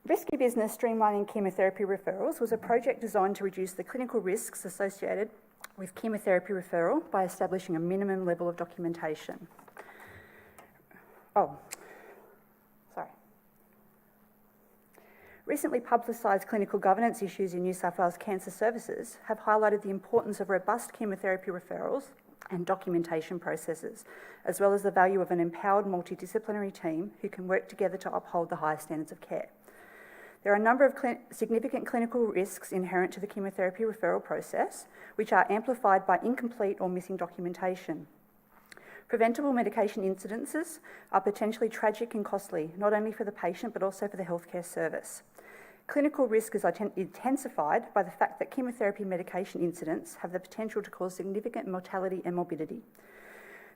Risky Business Streamlining Chemotherapy Referrals was a project designed to reduce the clinical risks associated with chemotherapy referral by establishing a minimum level of documentation. Recently publicised clinical governance issues in New South Wales Cancer Services have highlighted the importance of robust chemotherapy referrals and documentation processes, as well as the value of an empowered multidisciplinary team who can work together to uphold the highest standards of care. There are a number of significant clinical risks inherent to the chemotherapy referral process, which are amplified by incomplete or missing documentation. Preventable medication incidences are potentially tragic and costly, not only for the patient but also for the healthcare service. Clinical risk is intensified by the fact that chemotherapy medication incidents have the potential to cause significant mortality and morbidity.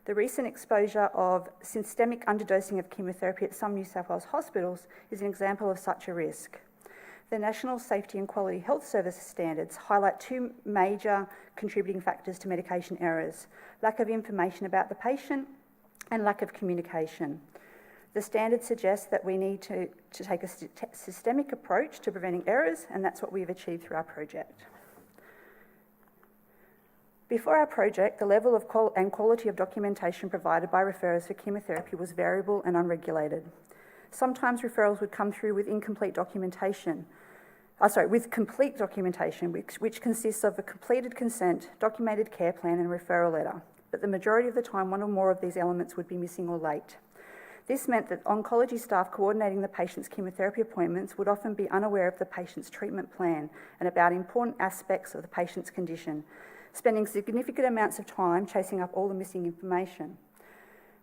The recent exposure of systemic underdosing of chemotherapy at some New South Wales hospitals is an example of such a risk. The National Safety and Quality Health Services standards highlight two major contributing factors to medication errors: lack of information about the patient and lack of communication. The standards suggest that we need to take a systemic approach to preventing errors, and that's what we've achieved through our project. Before our project, the level of quality of documentation provided by referrers for chemotherapy was variable and unregulated. Sometimes referrals would come through with complete documentation, which consists of a completed consent, documented care plan and referral letter, but the majority of the time one or more of these elements would be missing or late. This meant that oncology staff coordinating the patient's chemotherapy appointments would often be unaware of the patient's treatment plan and about important aspects of the patient's condition, spending significant amounts of time chasing up all the missing information.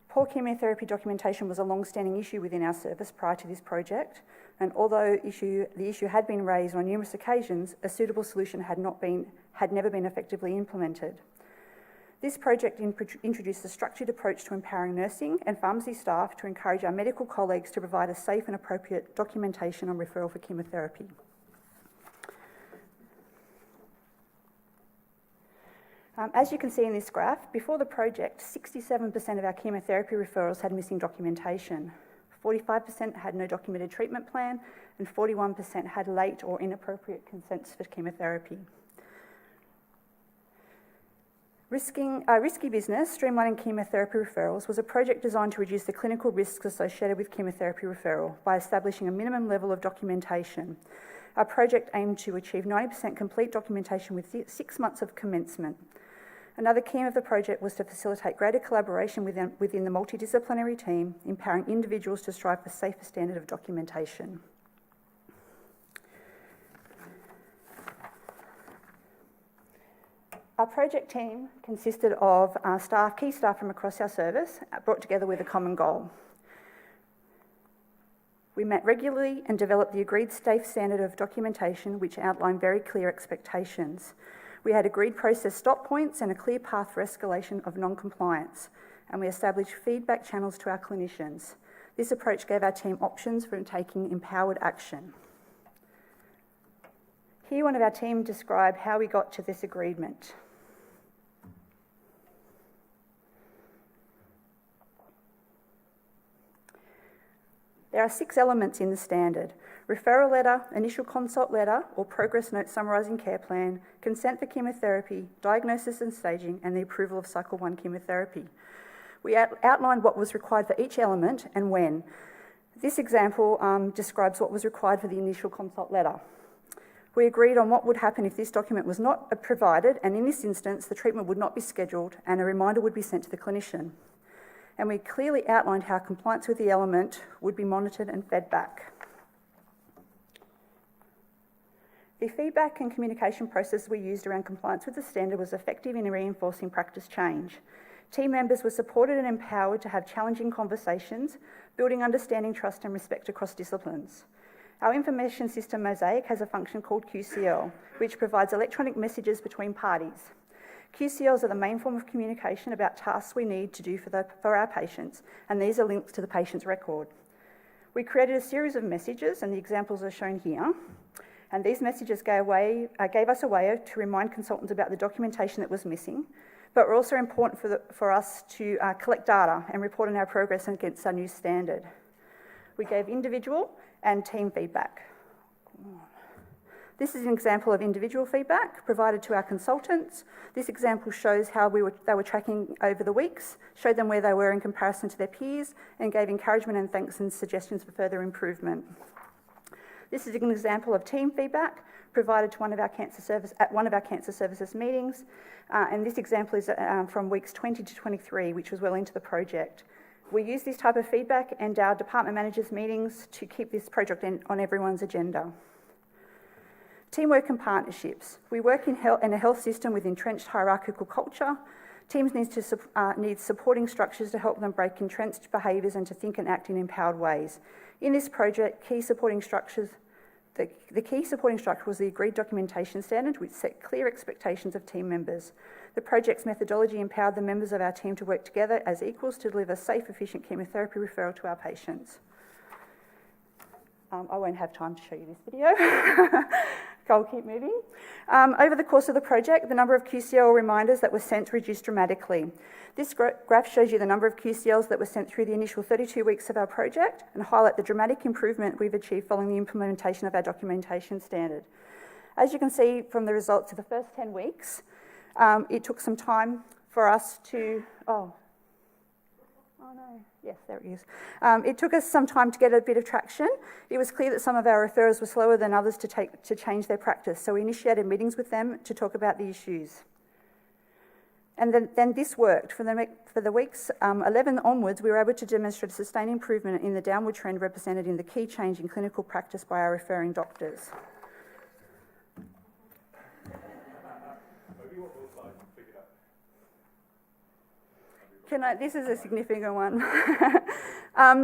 Poor chemotherapy documentation was a long-standing issue within our service prior to this project, and although the issue had been raised on numerous occasions, a suitable solution had never been effectively implemented. This project introduced a structured approach to empowering nursing and pharmacy staff to encourage our medical colleagues to provide a safe and appropriate documentation on referral for chemotherapy. As you can see in this graph, before the project, 67% of our chemotherapy referrals had missing documentation, 45% had no documented treatment plan, and 41% had late or inappropriate consents for chemotherapy. Risky Business Streamlining Chemotherapy Referrals was a project designed to reduce the clinical risks associated with chemotherapy referral by establishing a minimum level of documentation. Our project aimed to achieve 90% complete documentation within 6 months of commencement. Another key of the project was to facilitate greater collaboration within the multidisciplinary team, empowering individuals to strive for safer standard of documentation. Our project team consisted of key staff from across our service, brought together with a common goal. We met regularly and developed the agreed safe standard of documentation, which outlined very clear expectations. We had agreed process stop points and a clear path for escalation of non-compliance, and we established feedback channels to our clinicians. This approach gave our team options for taking empowered action. Here, one of our team described how we got to this agreement. There are 6 elements in the standard: referral letter, initial consult letter or progress note summarising care plan, consent for chemotherapy, diagnosis and staging, and the approval of cycle 1 chemotherapy. We outlined what was required for each element and when. This example describes what was required for the initial consult letter. We agreed on what would happen if this document was not provided, and in this instance, the treatment would not be scheduled and a reminder would be sent to the clinician. And we clearly outlined how compliance with the element would be monitored and fed back. The feedback and communication process we used around compliance with the standard was effective in reinforcing practice change. Team members were supported and empowered to have challenging conversations, building understanding, trust and respect across disciplines. Our information system Mosaic has a function called QCL, which provides electronic messages between parties. QCLs are the main form of communication about tasks we need to do for our patients, and these are linked to the patient's record. We created a series of messages, and the examples are shown here. And these messages gave us a way to remind consultants about the documentation that was missing, but were also important for us to collect data and report on our progress against our new standard. We gave individual and team feedback. This is an example of individual feedback provided to our consultants. This example shows how they were tracking over the weeks, showed them where they were in comparison to their peers, and gave encouragement and thanks and suggestions for further improvement. This is an example of team feedback provided to one of our cancer services meetings, and this example is from weeks 20 to 23, which was well into the project. We use this type of feedback and our department managers' meetings to keep this project on everyone's agenda. Teamwork and partnerships. We work in a health system with entrenched hierarchical culture. Teams need supporting structures to help them break entrenched behaviours and to think and act in empowered ways. In this project, the key supporting structure was the agreed documentation standard, which set clear expectations of team members. The project's methodology empowered the members of our team to work together as equals to deliver safe, efficient chemotherapy referral to our patients. I won't have time to show you this video. I'll keep moving. Over the course of the project, the number of QCL reminders that were sent reduced dramatically. This graph shows you the number of QCLs that were sent through the initial 32 weeks of our project and highlight the dramatic improvement we've achieved following the implementation of our documentation standard. As you can see from the results of the first 10 weeks, it took some time for us to... Oh no, yes, there it is. It took us some time to get a bit of traction. It was clear that some of our referrers were slower than others to change their practice, so we initiated meetings with them to talk about the issues. And then this worked. For the weeks 11 onwards, we were able to demonstrate a sustained improvement in the downward trend represented in the key change in clinical practice by our referring doctors. This is a significant one.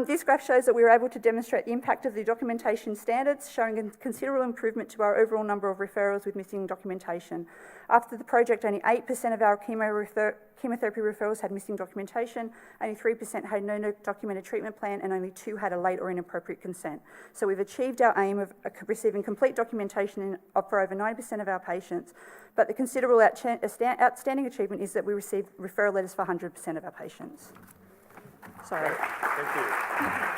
This graph shows that we were able to demonstrate the impact of the documentation standards, showing a considerable improvement to our overall number of referrals with missing documentation. After the project, only 8% of our chemotherapy referrals had missing documentation, only 3% had no documented treatment plan, and only 2 had a late or inappropriate consent. So we've achieved our aim of receiving complete documentation for over 90% of our patients, but the considerable outstanding achievement is that we received referral letters for 100% of our patients. Sorry. Thank you.